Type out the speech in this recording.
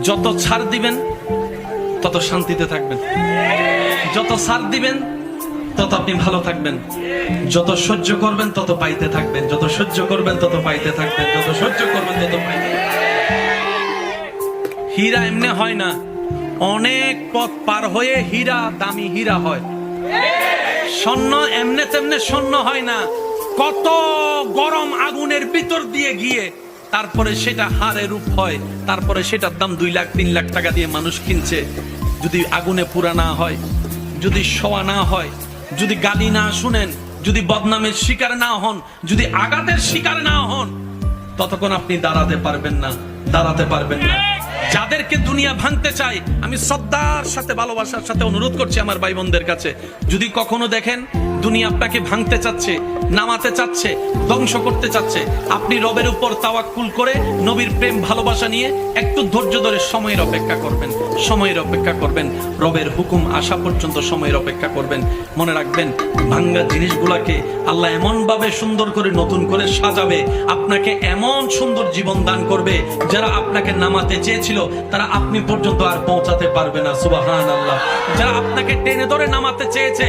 যত ছাড় দিবেন তত শান্তিতে থাকবেন, যত ছাড় দিবেন তত আপনি ভালো থাকবেন, যত সহ্য করবেন তত পাইতে থাকবেন, যত সহ্য করবেন তত পাইতে থাকবেন, যত সহ্য করবেন তত পাইতে। হীরা এমনি হয় না, অনেক পথ পার হয়ে হীরা দামি হীরা হয়। স্বর্ণ এমনে তেমনে স্বর্ণ হয় না, কত গরম আগুনের ভিতর দিয়ে গিয়ে তারপরে সেটা হারে রূপ হয়, তারপরে সেটার দাম 2 লাখ 3 লাখ টাকা দিয়ে মানুষ কিনছে। যদি আগুনে পুরা না হয়, যদি শোয়া না হয়, যদি গালি না শুনেন, যদি বদনামের শিকার না হন, যদি আঘাতের শিকার না হন, ততক্ষণ আপনি দাঁড়াতে পারবেন না, দাঁড়াতে পারবেন না। যাদেরকে দুনিয়া ভাঙতে চায়, আমি শ্রদ্ধার সাথে ভালোবাসার সাথে অনুরোধ করছি আমার ভাই বোনদের কাছে, যদি কখনো দেখেন দুনিয়া আপনাকে ভাঙতে চাচ্ছে, নামাতে চাচ্ছে, ধ্বংস করতে চাচ্ছে, আপনি রবের উপর তাওয়াক্কুল করে নবীর প্রেম ভালোবাসা নিয়ে একটু ধৈর্য ধরে সময়ের অপেক্ষা করবেন, সময়ের অপেক্ষা করবেন, রবের হুকুম আসা পর্যন্ত সময়ের অপেক্ষা করবেন। মনে রাখবেন, ভাঙ্গা জিনিসগুলাকে আল্লাহ এমন ভাবে সুন্দর করে নতুন করে সাজাবে, আপনাকে এমন সুন্দর জীবন দান করবে, যারা আপনাকে নামাতে চেয়েছিল তারা আপনি পর্যন্ত আর পৌঁছাতে পারবে না। সুবহানাল্লাহ। যারা আপনাকে টেনে ধরে নামাতে চেয়েছে